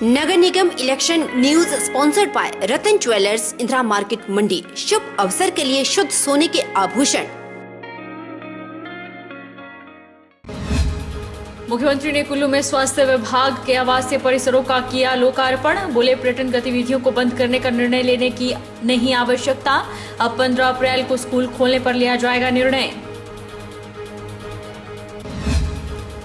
नगर निगम election news sponsored by Ratan jewellers, Indira market मंडी। शुभ अवसर के लिए शुद्ध सोने के आभूषण। मुख्यमंत्री ने कुल्लू में स्वास्थ्य विभाग के आवासीय परिसरों का किया लोकार्पण। बोले पर्यटन गतिविधियों को बंद करने का निर्णय लेने की नहीं आवश्यकता। अब 15 अप्रैल को स्कूल खोलने पर लिया जाएगा निर्णय।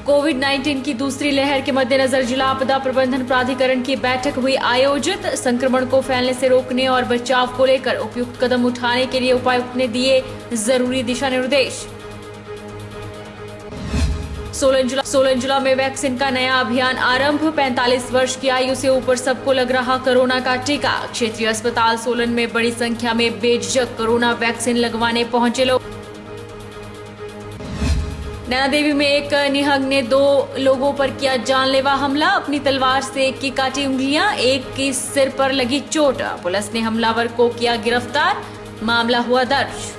कोविड-19 की दूसरी लहर के मद्देनजर जिला आपदा प्रबंधन प्राधिकरण की बैठक हुई आयोजित। संक्रमण को फैलने से रोकने और बचाव को लेकर उपयुक्त कदम उठाने के लिए उपायुक्त ने दिए जरूरी दिशा निर्देश। सोलन जिला में वैक्सीन का नया अभियान आरंभ। 45 वर्ष की आयु से ऊपर सबको लग रहा कोरोना का टीका। क्षेत्रीय अस्पताल सोलन में बड़ी संख्या में बेझिझक कोरोना वैक्सीन लगवाने पहुंचे लोग। नैना देवी में एक निहंग ने 2 लोगों पर किया जानलेवा हमला। अपनी तलवार से एक की काटी उंगलियां, एक की सिर पर लगी चोट। पुलिस ने हमलावर को किया गिरफ्तार। मामला हुआ दर्ज।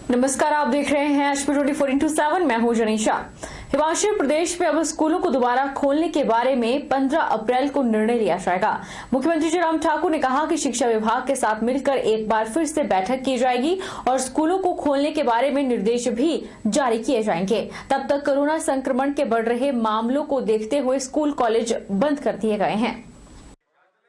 नमस्कार, आप देख रहे हैं HP 24x7। मैं हूं जनीशा। हिमाचल प्रदेश में अब स्कूलों को दोबारा खोलने के बारे में 15 अप्रैल को निर्णय लिया जाएगा। मुख्यमंत्री जयराम ठाकुर ने कहा कि शिक्षा विभाग के साथ मिलकर एक बार फिर से बैठक की जाएगी और स्कूलों को खोलने के बारे में निर्देश भी जारी किए जाएंगे। तब तक कोरोना संक्रमण के बढ़ रहे मामलों को देखते हुए स्कूल कॉलेज बंद कर दिए गए हैं।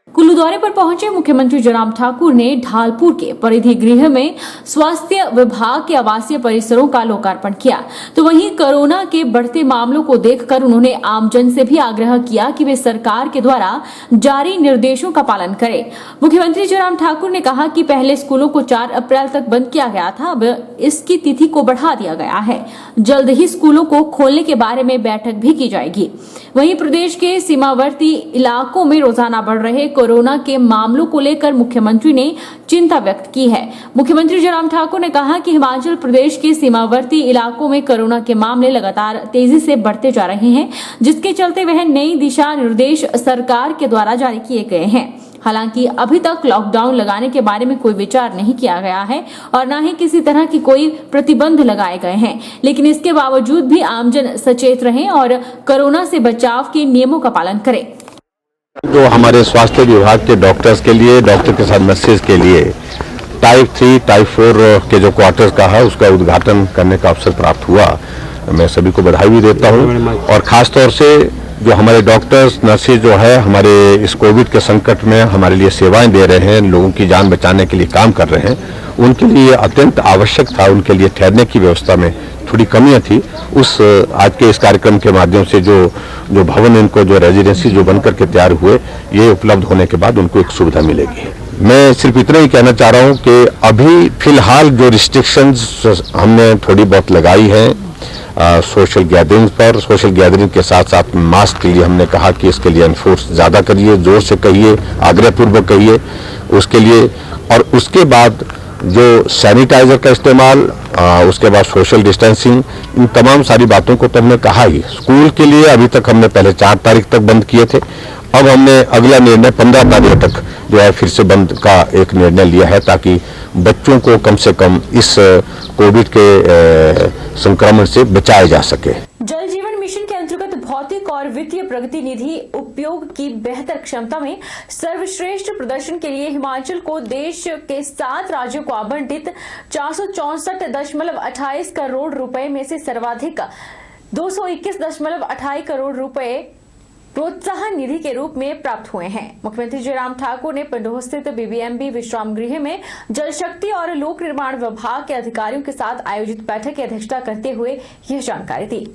कुल्लू दौरे पर पहुंचे मुख्यमंत्री जयराम ठाकुर ने ढालपुर के परिधि गृह में स्वास्थ्य विभाग के आवासीय परिसरों का लोकार्पण किया। तो वहीं कोरोना के बढ़ते मामलों को देखकर उन्होंने आमजन से भी आग्रह किया कि वे सरकार के द्वारा जारी निर्देशों का पालन करें। मुख्यमंत्री जयराम ठाकुर ने कहा कि पहले स्कूलों को 4 अप्रैल तक बंद किया गया था, अब इसकी तिथि को बढ़ा दिया गया है। जल्द ही स्कूलों को खोलने के बारे में बैठक भी की जाएगी। वहीं प्रदेश के सीमावर्ती इलाकों में रोजाना बढ़ रहे कोरोना के मामलों को लेकर मुख्यमंत्री ने चिंता व्यक्त की है। मुख्यमंत्री जयराम ठाकुर ने कहा कि हिमाचल प्रदेश के सीमावर्ती इलाकों में कोरोना के मामले लगातार तेजी से बढ़ते जा रहे हैं, जिसके चलते वह नई दिशा निर्देश सरकार के द्वारा जारी किए गए हैं। हालांकि अभी तक लॉकडाउन लगाने के बारे में कोई विचार नहीं किया गया है और न ही किसी तरह की कोई प्रतिबंध लगाए गए हैं, लेकिन इसके बावजूद भी आमजन सचेत रहें और कोरोना से बचाव के नियमों का पालन करें। जो हमारे स्वास्थ्य विभाग के डॉक्टर्स के लिए, डॉक्टर के साथ नर्सेज के लिए टाइप 3, टाइप 4 के जो क्वार्टर्स का है उसका उद्घाटन करने का अवसर प्राप्त हुआ। मैं सभी को बधाई भी देता हूँ और खास तौर से जो हमारे डॉक्टर्स नर्सेज जो है हमारे इस कोविड के संकट में हमारे लिए सेवाएं दे रहे हैं, लोगों की जान बचाने के लिए काम कर रहे हैं, उनके लिए अत्यंत आवश्यक था। उनके लिए ठहरने की व्यवस्था में थोड़ी कमियां थी। उस आज के इस कार्यक्रम के माध्यम से जो भवन इनको जो रेजिडेंसी जो बनकर के तैयार हुए, ये उपलब्ध होने के बाद उनको एक सुविधा मिलेगी। मैं सिर्फ इतना ही कहना चाह रहा हूँ कि अभी फिलहाल जो रिस्ट्रिक्शंस हमने थोड़ी बहुत लगाई है सोशल गैदरिंग पर, सोशल गैदरिंग के साथ साथ मास्क के लिए हमने कहा कि इसके लिए एनफोर्स ज्यादा करिए, जोर से कहिए, आग्रहपूर्वक कहिए उसके लिए। और उसके बाद जो सैनिटाइजर का इस्तेमाल, उसके बाद सोशल डिस्टेंसिंग, इन तमाम सारी बातों को तो हमने कहा ही। स्कूल के लिए अभी तक हमने पहले 4 तारीख तक बंद किए थे, अब हमने अगला निर्णय 15 तारीख तक जो है फिर से बंद का एक निर्णय लिया है, ताकि बच्चों को कम से कम इस कोविड के संक्रमण से बचाया जा सके। जल जीवन मिशन के अंतर्गत भौतिक और वित्तीय प्रगति निधि उपयोग की बेहतर क्षमता में सर्वश्रेष्ठ प्रदर्शन के लिए हिमाचल को देश के 7 राज्यों को आवंटित 464.28 करोड़ रुपए में से सर्वाधिक 221.28 करोड़ रुपए प्रोत्साहन निधि के रूप में प्राप्त हुए हैं। मुख्यमंत्री जयराम ठाकुर ने पंडोह स्थित BBMB विश्राम गृह में जल शक्ति और लोक निर्माण विभाग के अधिकारियों के साथ आयोजित बैठक की अध्यक्षता करते हुए यह जानकारी दी।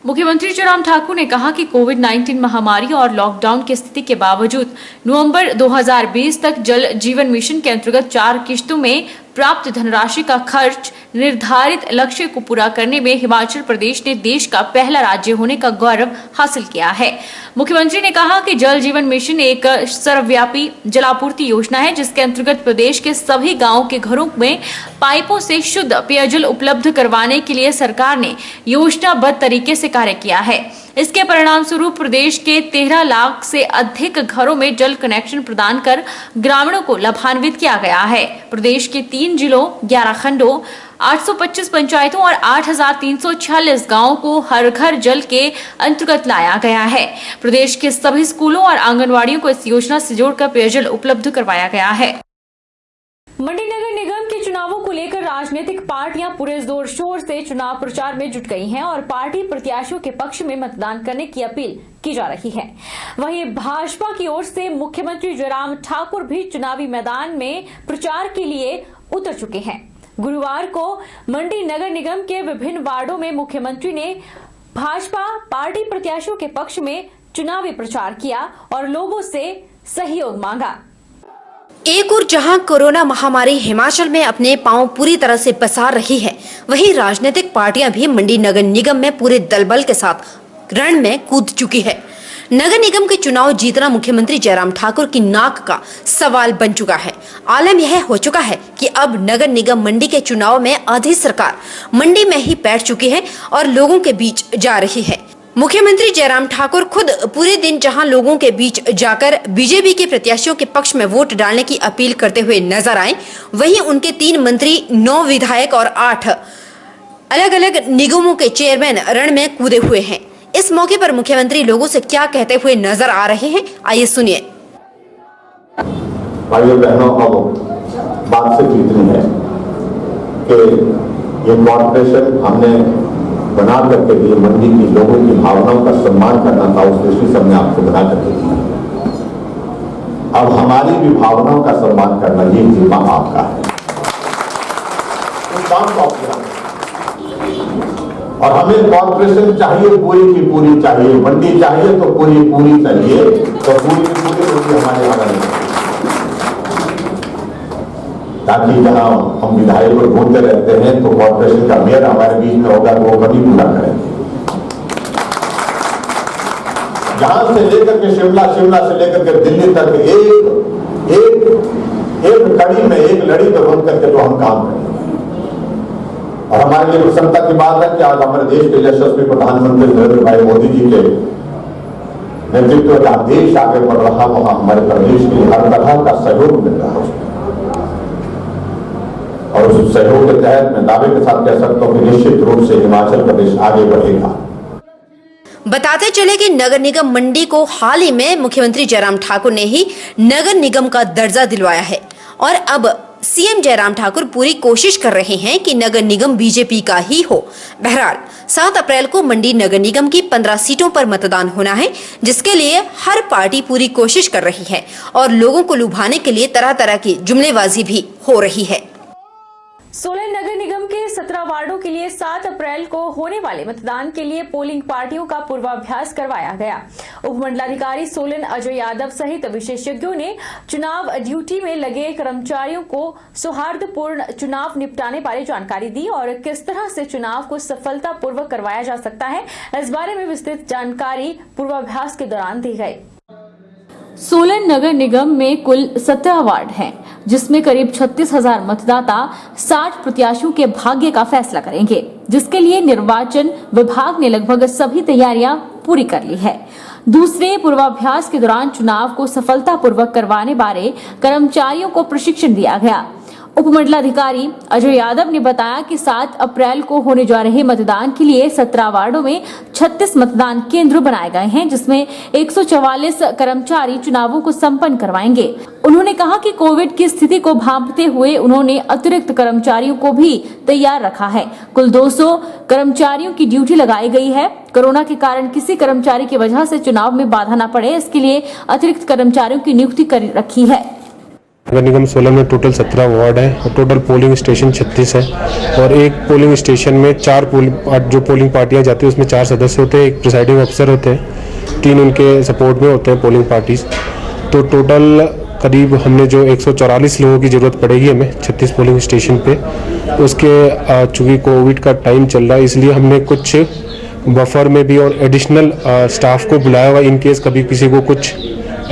मुख्यमंत्री जयराम ठाकुर ने कहा कि कोविड-19 महामारी और लॉकडाउन की स्थिति के बावजूद नवंबर 2020 तक जल जीवन मिशन के अंतर्गत 4 किश्तों में प्राप्त धनराशि का खर्च निर्धारित लक्ष्य को पूरा करने में हिमाचल प्रदेश ने देश का पहला राज्य होने का गौरव हासिल किया है। मुख्यमंत्री ने कहा कि जल जीवन मिशन एक सर्वव्यापी जलापूर्ति योजना है, जिसके अंतर्गत प्रदेश के सभी गांवों के घरों में पाइपों से शुद्ध पेयजल उपलब्ध करवाने के लिए सरकार ने योजनाबद्ध तरीके से कार्य किया है। इसके परिणाम स्वरूप प्रदेश के 13 लाख से अधिक घरों में जल कनेक्शन प्रदान कर ग्रामीणों को लाभान्वित किया गया है। प्रदेश के 3 जिलों, 11 खंडों, 825 पंचायतों और 8,346 गांवों को हर घर जल के अंतर्गत लाया गया है। प्रदेश के सभी स्कूलों और आंगनवाड़ियों को इस योजना से जोड़कर पेयजल उपलब्ध करवाया गया है। मंडी नगर निगम के चुनावों को लेकर राजनीतिक पार्टियां पूरे जोर शोर से चुनाव प्रचार में जुट गई हैं और पार्टी प्रत्याशियों के पक्ष में मतदान करने की अपील की जा रही है। वहीं भाजपा की ओर से मुख्यमंत्री जयराम ठाकुर भी चुनावी मैदान में प्रचार के लिए उतर चुके हैं। गुरुवार को मंडी नगर निगम के विभिन्न वार्डों में मुख्यमंत्री ने भाजपा पार्टी प्रत्याशियों के पक्ष में चुनावी प्रचार किया और लोगों से सहयोग मांगा। एक और जहां कोरोना महामारी हिमाचल में अपने पांव पूरी तरह से पसार रही है, वहीं राजनीतिक पार्टियां भी मंडी नगर निगम में पूरे दलबल के साथ रण में कूद चुकी है। नगर निगम के चुनाव जीतना मुख्यमंत्री जयराम ठाकुर की नाक का सवाल बन चुका है। आलम यह हो चुका है कि अब नगर निगम मंडी के चुनाव में आधी सरकार मंडी में ही बैठ चुकी है और लोगों के बीच जा रही है। मुख्यमंत्री जयराम ठाकुर खुद पूरे दिन जहां लोगों के बीच जाकर बीजेपी के प्रत्याशियों के पक्ष में वोट डालने की अपील करते हुए नजर आए, वहीं उनके 3 मंत्री, 9 विधायक और 8 अलग अलग निगमों के चेयरमैन रण में कूदे हुए हैं। इस मौके पर मुख्यमंत्री लोगों से क्या कहते हुए नजर आ रहे हैं, आइए सुनिए। भाइयों बहनों, अब बात से इतनी है कि ये कॉर्पोरेशन हमने बना करके लिए मंडी की लोगों की भावनाओं का सम्मान करना था, उस दृष्टि से हमने आपको बना करके दिया। अब हमारी भी भावनाओं का सम्मान करना ये जिम्मा आपका है। और हमें कॉर्पोरेशन चाहिए, पूरी की पूरी चाहिए, मंडी चाहिए तो पूरी पूरी चाहिए, तो पूरी की पूरी हमारे यहाँ नहीं, ताकि जहां हम विधायक को ढूंढते रहते हैं तो कॉर्पोरेशन का मेयर हमारे बीच में होगा तो वो कभी पूरा करेंगे। जहां से लेकर के शिमला, शिमला से लेकर के दिल्ली तक एक कड़ी में, एक लड़ी में बन करके तो हम काम करेंगे। और हमारे लिए प्रसन्नता की बात है कि आज हमारे देश के यशस्वी प्रधानमंत्री नरेंद्र भाई मोदी जी के नेतृत्व का देश आगे बढ़ रहा, वहां हमारे प्रदेश के लिए हर तरह का सहयोग मिल रहा है। और उस सहयोग के तहत मैं दावे के साथ कह सकता हूं कि निश्चित रूप से हिमाचल प्रदेश आगे बढ़ेगा। बताते चले कि नगर निगम मंडी को हाल ही में मुख्यमंत्री जयराम ठाकुर ने ही नगर निगम का दर्जा दिलवाया है और अब सीएम जयराम ठाकुर पूरी कोशिश कर रहे हैं कि नगर निगम बीजेपी का ही हो। बहरहाल 7 अप्रैल को मंडी नगर निगम की 15 सीटों पर मतदान होना है, जिसके लिए हर पार्टी पूरी कोशिश कर रही है और लोगों को लुभाने के लिए तरह तरह की जुमलेबाजी भी हो रही है। सोलन नगर निगम के 17 वार्डों के लिए 7 अप्रैल को होने वाले मतदान के लिए पोलिंग पार्टियों का पूर्वाभ्यास करवाया गया। उपमंडलाधिकारी सोलन अजय यादव सहित विशेषज्ञों ने चुनाव ड्यूटी में लगे कर्मचारियों को सौहार्दपूर्ण चुनाव निपटाने बारे जानकारी दी और किस तरह से चुनाव को सफलतापूर्वक करवाया जा सकता है, इस बारे में विस्तृत जानकारी पूर्वाभ्यास के दौरान दी गई। सोलन नगर निगम में कुल 17 वार्ड हैं, जिसमें करीब 36,000 मतदाता 60 प्रत्याशियों के भाग्य का फैसला करेंगे, जिसके लिए निर्वाचन विभाग ने लगभग सभी तैयारियां पूरी कर ली है। दूसरे पूर्वाभ्यास के दौरान चुनाव को सफलतापूर्वक करवाने बारे कर्मचारियों को प्रशिक्षण दिया गया। उपमंडलाधिकारी अजय यादव ने बताया कि 7 अप्रैल को होने जा रहे मतदान के लिए 17 वार्डों में 36 मतदान केंद्र बनाए गए हैं, जिसमें 144 कर्मचारी चुनावों को संपन्न करवाएंगे। उन्होंने कहा कि कोविड की स्थिति को भांपते हुए उन्होंने अतिरिक्त कर्मचारियों को भी तैयार रखा है। कुल 200 कर्मचारियों की ड्यूटी लगाई गई है। कोरोना के कारण किसी कर्मचारी की वजह से चुनाव में बाधा न पड़े, इसके लिए अतिरिक्त कर्मचारियों की नियुक्ति कर रखी है। नगर निगम सोलन में टोटल 17 वार्ड है और टोटल पोलिंग स्टेशन 36 है और एक पोलिंग स्टेशन में 4 जो पोलिंग पार्टियां जाती है उसमें 4 सदस्य होते हैं, एक प्रिसाइडिंग अफसर होते हैं, 3 उनके सपोर्ट में होते हैं पोलिंग पार्टीज। तो टोटल करीब हमने जो 144 लोगों की ज़रूरत पड़ेगी हमें 36 पोलिंग स्टेशन पे। उसके चूँकि कोविड का टाइम चल रहा है, इसलिए हमने कुछ बफर में भी और एडिशनल स्टाफ को बुलाया हुआ इन केस कभी किसी को कुछ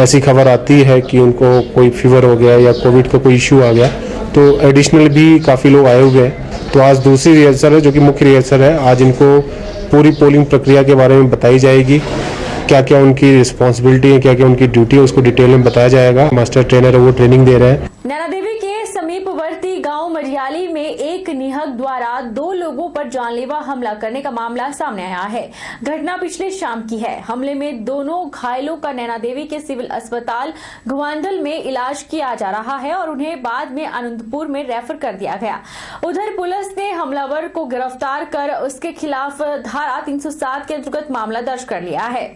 ऐसी खबर आती है कि उनको कोई फीवर हो गया या कोविड का कोई इश्यू आ गया, तो एडिशनल भी काफ़ी लोग आए हुए हैं। तो आज दूसरी रिहर्सल है जो कि मुख्य रिहर्सल है। आज इनको पूरी पोलिंग प्रक्रिया के बारे में बताई जाएगी, क्या क्या उनकी रिस्पॉन्सिबिलिटी है, क्या क्या उनकी ड्यूटी है, उसको डिटेल में बताया जाएगा। मास्टर ट्रेनर है वो ट्रेनिंग दे रहे हैं। नैना देवी के समीपवर्ती गांव मरियाली में एक निहक द्वारा 2 लोगों पर जानलेवा हमला करने का मामला सामने आया है। घटना पिछले शाम की है। हमले में दोनों घायलों का नैना देवी के सिविल अस्पताल घुमांदल में इलाज किया जा रहा है और उन्हें बाद में आनंदपुर में रेफर कर दिया गया। उधर पुलिस ने हमलावर को गिरफ्तार कर उसके खिलाफ धारा 307 के अंतर्गत मामला दर्ज कर लिया है।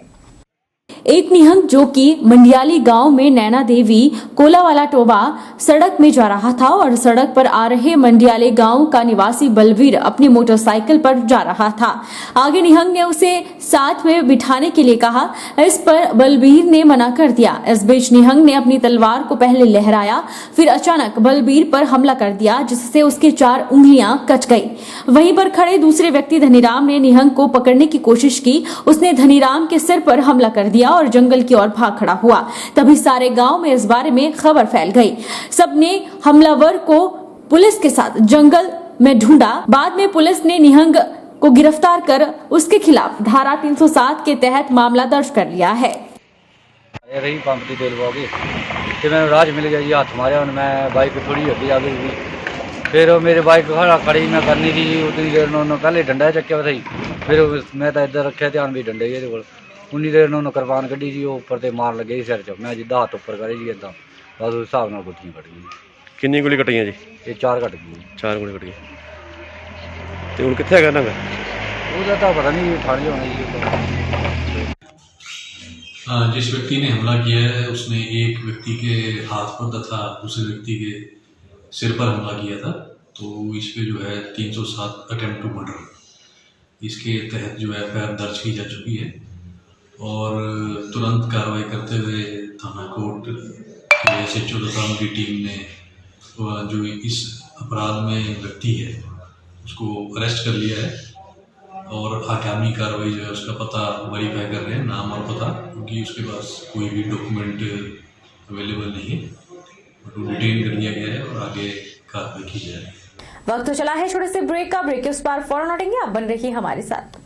एक निहंग जो कि मंडियाली गांव में नैना देवी कोलावाला टोबा सड़क में जा रहा था और सड़क पर आ रहे मंडियाले गांव का निवासी बलवीर अपनी मोटरसाइकिल पर जा रहा था। आगे निहंग ने उसे साथ में बिठाने के लिए कहा, इस पर बलबीर ने मना कर दिया। इस बीच निहंग ने अपनी तलवार को पहले लहराया, फिर अचानक बलबीर पर हमला कर दिया, जिससे उसकी 4 उंगलियां कट गई। वहीं पर खड़े दूसरे व्यक्ति धनीराम ने निहंग को पकड़ने की कोशिश की। उसने धनीराम के सिर पर हमला कर दिया और जंगल की ओर भाग खड़ा हुआ। तभी सारे गांव में इस बारे में खबर फैल गई। सबने हमलावर को पुलिस के साथ जंगल में ढूंढा। बाद में पुलिस ने निहंग को गिरफ्तार कर उसके खिलाफ धारा 307 के तहत मामला दर्ज कर लिया है। रही पंप की तेल पाओगे तो मैंने राज मिल गया जी, हाथ मारे और मैं बाइक थोड़ी हटी आगे हुई। फिर मेरे बाइक खड़ी मैं करनी थी, उतनी देर उन्होंने पहले डंडा चक्या था। फिर मैं तो इधर रखे ध्यान भी डंडे के को उन्नी देर उन्होंने कृपान कढ़ी जी, उपर से मार लगे सिर च। मैं जिदा हाथ उपर करे जी इदा, बस उस हिसाब ਨਾਲ ਗੁੱਟੀਆਂ ਕੱਟ ਗਈ। किन्नी गोली कटियां जी? ਇਹ 4 ਕੱਟ ਗਈ। 4 गोली कटियां। ਤੇ ਹੁਣ ਕਿੱਥੇ ਹੈਗਾ ਨਾਗਾ? ਉਹਦਾ ਤਾਂ ਪਤਾ नहीं थाने होना जी। जिस व्यक्ति ने हमला किया है उसने एक व्यक्ति के हाथ पर तथा दूसरे व्यक्ति के सिर पर हमला किया था। तो इस पे जो है 307 अटेम्प्ट टू मर्डर इसके तहत जो है एफआईआर दर्ज की जा चुकी है और तुरंत कार्रवाई करते हुए थाना कोर्ट के एसएचओ तथा उनकी टीम ने जो इस अपराध में व्यक्ति है उसको अरेस्ट कर लिया है और आगामी कार्रवाई जो है उसका पता वेरीफाई कर रहे हैं, नाम और पता, क्योंकि उसके पास कोई भी डॉक्यूमेंट अवेलेबल नहीं है। तो डिटेन कर लिया गया है और आगे कार्रवाई की जाएगी। वक्त तो चला है छोटे से ब्रेक का। ब्रेक के उस पार फौरन लौटेंगे, आप बन रहिए हमारे साथ।